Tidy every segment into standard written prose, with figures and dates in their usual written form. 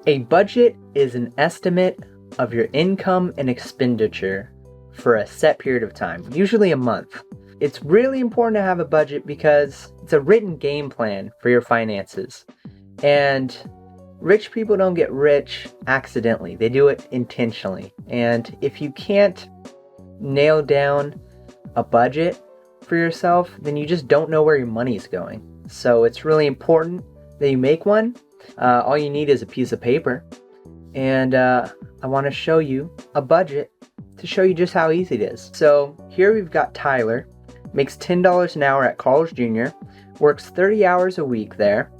A budget is an estimate of your income and expenditure for a set period of time, usually a month. It's really important to have a budget because it's a written game plan for your finances. And rich people don't get rich accidentally. They do it intentionally. And if you can't nail down a budget for yourself, then you just don't know where your money is going. So it's really important that you make one. All you need is a piece of paper. And I want to show you a budget to show you just how easy it is. So here we've got Tyler, makes $10 an hour at Carl's Jr., works 30 hours a week there,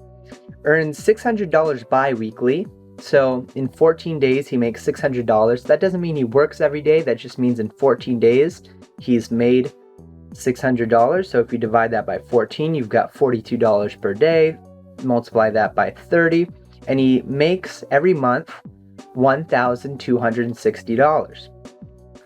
earns $600 bi-weekly. So in 14 days, he makes $600. That doesn't mean he works every day. That just means in 14 days, he's made $600. So if you divide that by 14, you've got $42 per day. Multiply that by 30, and he makes every month $1,260.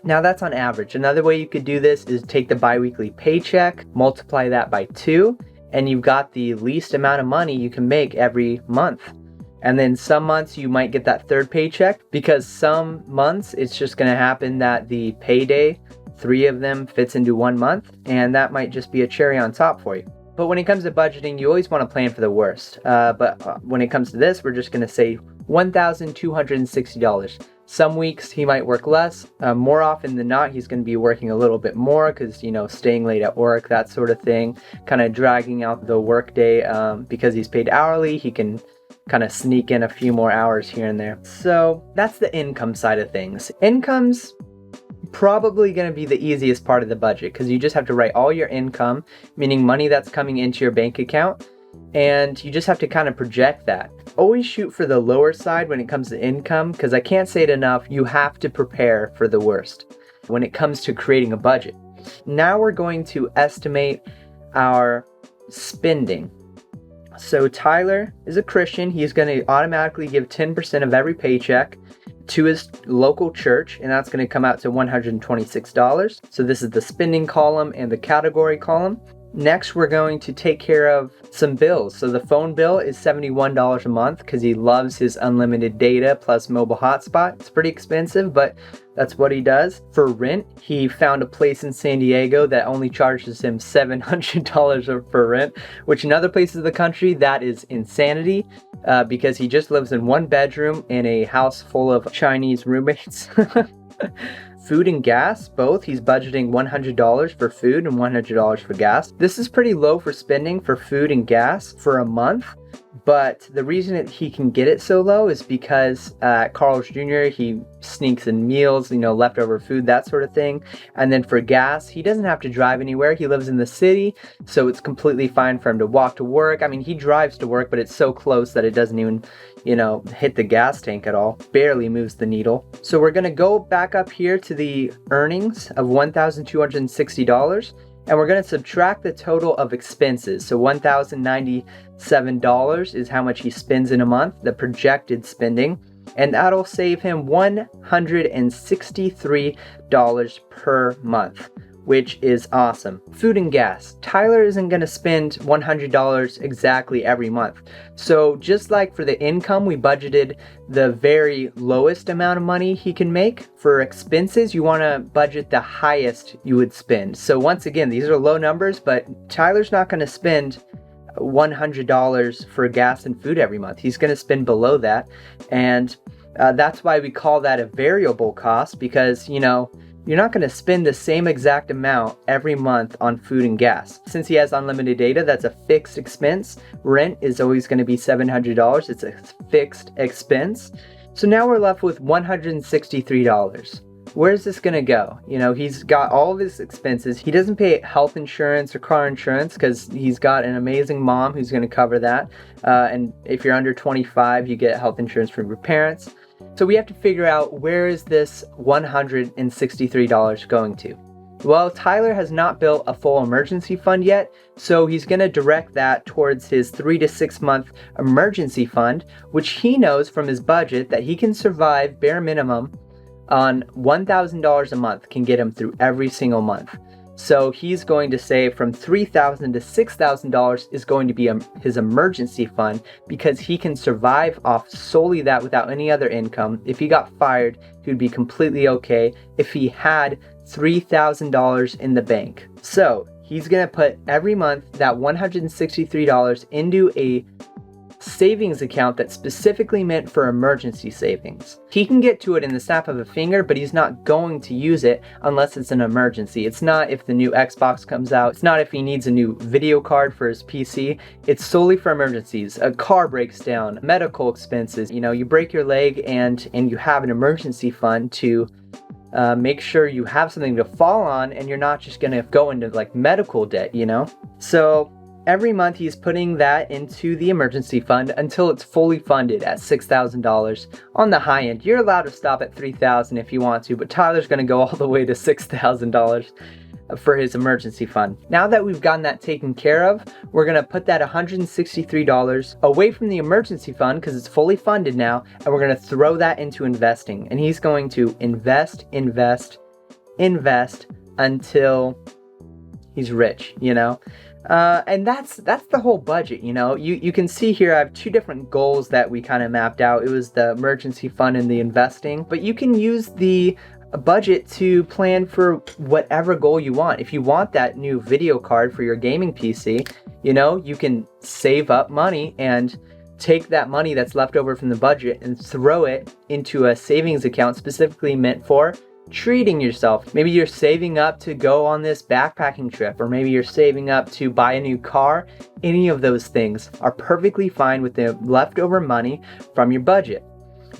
Now that's on average. Another way you could do this is take the bi-weekly paycheck, multiply that by 2, and you've got the least amount of money you can make every month. And then some months you might get that third paycheck, because some months it's just going to happen that the payday, 3 of them fits into 1 month, and that might just be a cherry on top for you. But when it comes to budgeting, you always want to plan for the worst. But when it comes to this, we're just going to say $1,260. Some weeks he might work less. More often than not, he's going to be working a little bit more because, staying late at work, that sort of thing, kind of dragging out the work day. Because he's paid hourly, he can kind of sneak in a few more hours here and there. So that's the income side of things. Income's probably going to be the easiest part of the budget because you just have to write all your income, meaning money that's coming into your bank account, and you just have to kind of project that. Always shoot for the lower side when it comes to income, because I can't say it enough, you have to prepare for the worst when it comes to creating a budget. Now we're going to estimate our spending. So Tyler is a Christian. He's going to automatically give 10% of every paycheck to his local church, and that's going to come out to $126. So this is the spending column and the category column. Next, we're going to take care of some bills. So the phone bill is $71 a month because he loves his unlimited data plus mobile hotspot. It's pretty expensive, but that's what he does. For rent, he found a place in San Diego that only charges him $700 for rent, which in other places of the country, that is insanity because he just lives in 1 bedroom in a house full of Chinese roommates. Food and gas, both. He's budgeting $100 for food and $100 for gas. This is pretty low for spending for food and gas for a month, but the reason that he can get it so low is because at Carl's Jr., he sneaks in meals, leftover food, that sort of thing. And then for gas, he doesn't have to drive anywhere. He lives in the city, so it's completely fine for him to walk to work. I mean, he drives to work, but it's so close that it doesn't even hit the gas tank at all. Barely moves the needle. So we're going to go back up here to the earnings of $1,260, and we're going to subtract the total of expenses. So $1,097 is how much he spends in a month, the projected spending, and that'll save him $163 per month, which is awesome. Food and gas. Tyler isn't going to spend $100 exactly every month. So just like for the income, we budgeted the very lowest amount of money he can make. For expenses, you want to budget the highest you would spend. So once again, these are low numbers, but Tyler's not going to spend $100 for gas and food every month. He's going to spend below that. And that's why we call that a variable cost, because, you're not going to spend the same exact amount every month on food and gas. Since he has unlimited data, that's a fixed expense. Rent is always going to be $700. It's a fixed expense. So now we're left with $163. Where's this going to go? He's got all of his expenses. He doesn't pay health insurance or car insurance because he's got an amazing mom who's going to cover that. And if you're under 25, you get health insurance from your parents. So we have to figure out, where is this $163 going to? Well, Tyler has not built a full emergency fund yet, so he's going to direct that towards his 3 to 6 month emergency fund, which he knows from his budget that he can survive bare minimum on $1,000 a month, can get him through every single month. So he's going to say from $3,000 to $6,000 is going to be his emergency fund, because he can survive off solely that without any other income. If he got fired, he would be completely okay if he had $3,000 in the bank. So he's going to put every month that $163 into a savings account that's specifically meant for emergency savings. He can get to it in the snap of a finger, but he's not going to use it unless it's an emergency. It's not if the new Xbox comes out. It's not if he needs a new video card for his PC. It's solely for emergencies. A car breaks down, medical expenses. You know, you break your leg and you have an emergency fund to make sure you have something to fall on and you're not just gonna go into like medical debt, you know? So every month he's putting that into the emergency fund until it's fully funded at $6,000 on the high end. You're allowed to stop at $3,000 if you want to, but Tyler's going to go all the way to $6,000 for his emergency fund. Now that we've gotten that taken care of, we're going to put that $163 away from the emergency fund because it's fully funded now, and we're going to throw that into investing. And he's going to invest until he's rich, you know? And that's the whole budget, you know. You can see here I have two different goals that we kind of mapped out. It was the emergency fund and the investing, but you can use the budget to plan for whatever goal you want. If you want that new video card for your gaming PC, you know, you can save up money and take that money that's left over from the budget and throw it into a savings account specifically meant for treating yourself. Maybe you're saving up to go on this backpacking trip, or maybe you're saving up to buy a new car. Any of those things are perfectly fine with the leftover money from your budget.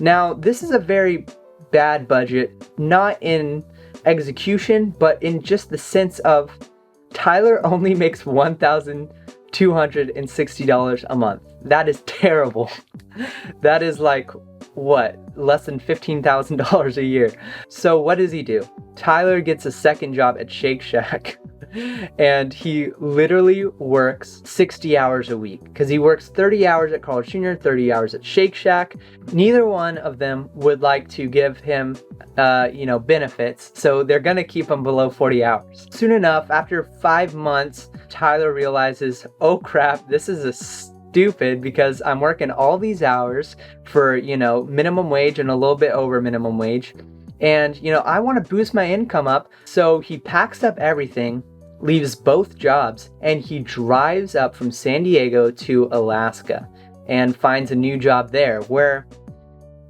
Now, this is a very bad budget, not in execution, but in just the sense of Tyler only makes $1,260 a month. That is terrible. That is like, what, less than $15,000 a year. So what does he do? Tyler gets a second job at Shake Shack and he literally works 60 hours a week because he works 30 hours at Carl's Jr., 30 hours at Shake Shack. Neither one of them would like to give him benefits, so they're gonna keep him below 40 hours. Soon enough, after 5 months, Tyler realizes, oh crap, this is stupid because I'm working all these hours for, minimum wage and a little bit over minimum wage. And, I want to boost my income up. So he packs up everything, leaves both jobs, and he drives up from San Diego to Alaska and finds a new job there where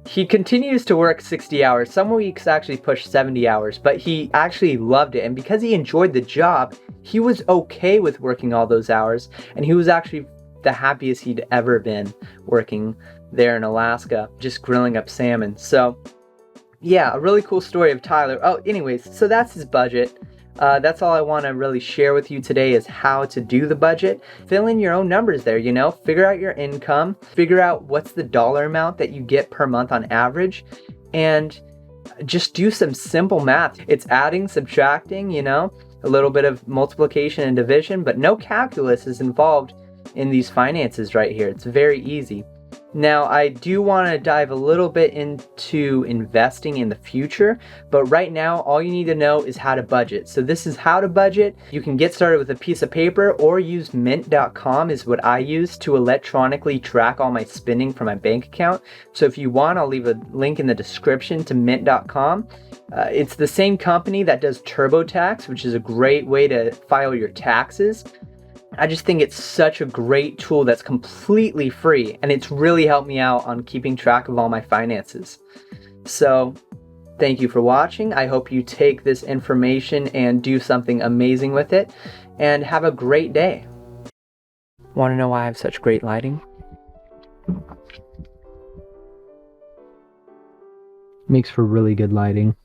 he continues to work 60 hours. Some weeks actually push 70 hours, but he actually loved it. And because he enjoyed the job, he was okay with working all those hours. And he was actually the happiest he'd ever been working there in Alaska, just grilling up salmon. So yeah, a really cool story of Tyler. Oh, anyways, so that's his budget. That's all I want to really share with you today is how to do the budget. Fill in your own numbers there, figure out your income, figure out what's the dollar amount that you get per month on average, and just do some simple math. It's adding, subtracting, a little bit of multiplication and division, but no calculus is involved in these finances right here. It's very easy. Now, I do want to dive a little bit into investing in the future, but right now, all you need to know is how to budget. So this is how to budget. You can get started with a piece of paper or use mint.com is what I use to electronically track all my spending from my bank account. So if you want, I'll leave a link in the description to mint.com. It's the same company that does TurboTax, which is a great way to file your taxes. I just think it's such a great tool that's completely free, and it's really helped me out on keeping track of all my finances. So, thank you for watching. I hope you take this information and do something amazing with it, and have a great day. Want to know why I have such great lighting? Makes for really good lighting.